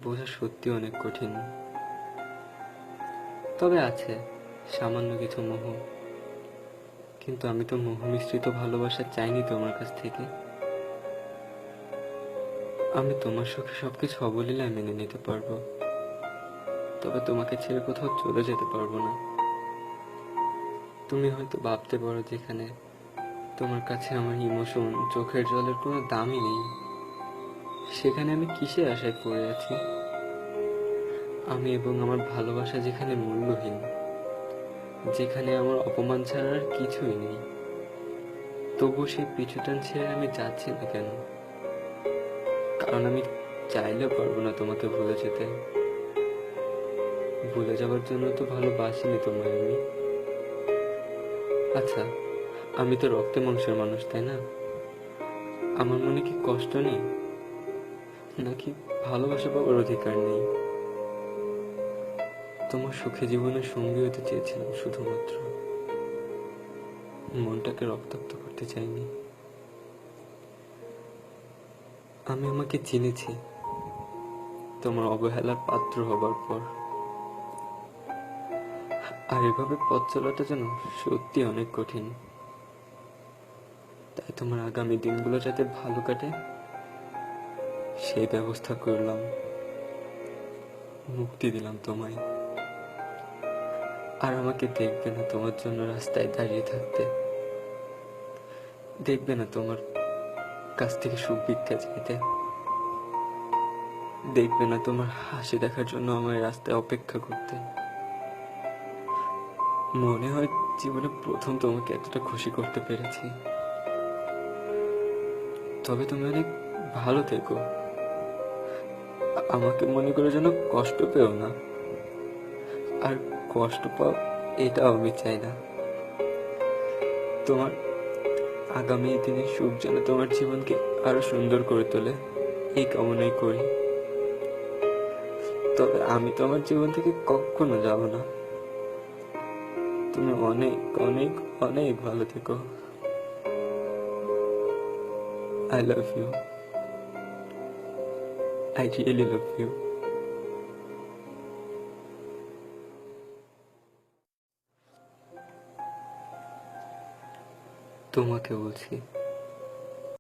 বোঝা সত্যি অনেক কঠিন। তবে আছে সামান্য কিছু মোহ। কিন্তু আমি তো মোহ মিশ্রিত ভালোবাসা চাইনি তোমার কাছ থেকে। আমি তোমার সুখে সবকিছু অবলীলায় মেনে নিতে পারবো, তবে তোমাকে ছেড়ে কোথাও চলে যেতে পারবো না। তুমি হয়তো ভাবতে পারো যেখানে তোমার কাছে আমার ইমোশন, চোখের জলের কোনো দামই নেই, সেখানে আমি কিসে আশায় পড়ে আছি। আমি এবং আমার ভালোবাসা যেখানে মূল্যহীন, যেখানে আমার অপমান ছাড়া আর কিছুই নেই, তবু সেই পিছুটান ছেড়ে আমি যাচ্ছি না কেন? কারণ আমি চাইলেও পারবো না তোমাকে ভুলে যেতে। ভুলে যাওয়ার জন্য তো ভালোবাসিনি তোমায় আমি। আচ্ছা, আমি তো রক্তে মাংসের মানুষ, তাই না? আমার মনে কি কষ্ট নেই, নাকি ভালোবাসা পাওয়ার অধিকার নেই? তোমার সুখে জীবনের সঙ্গী হতে চেয়েছিলাম শুধুমাত্র, মনটাকে রক্তাক্ত করতে চাইনি। আমি আমাকে চিনেছি তোমার অবহেলার পাত্র হবার পর। আর এভাবে পথ চলাটা যেন সত্যি অনেক কঠিন। তাই তোমার আগামী দিনগুলো যাতে ভালো কাটে সেই ব্যবস্থা করলাম, মুক্তি দিলাম তোমায়। আর আমাকে দেখবে না তোমার জন্য রাস্তায় দাঁড়িয়ে থাকতে, দেখবে না তোমার কাছ থেকে সুখ ভিক্ষা চাইতে, দেখবে না তোমার হাসি দেখার জন্য আমার রাস্তায় অপেক্ষা করতে। মনে হয় জীবনে প্রথম তোমাকে এতটা খুশি করতে পেরেছি। তবে তুমি অনেক ভালো থেকো, আমাকে মনে করে যেন কষ্ট পেও না। আর কষ্ট পাও এটাও আমি চাই না। তোমার আগামী দিনের সুখ যেন তোমার জীবনকে আরো সুন্দর করে তোলে, এই কামনাই করি। তবে আমি তোমার জীবন থেকে কখনো যাব না। তুমি অনেক অনেক অনেক ভালো থেকো। I love you, I really love you. তোমাকে বলছি।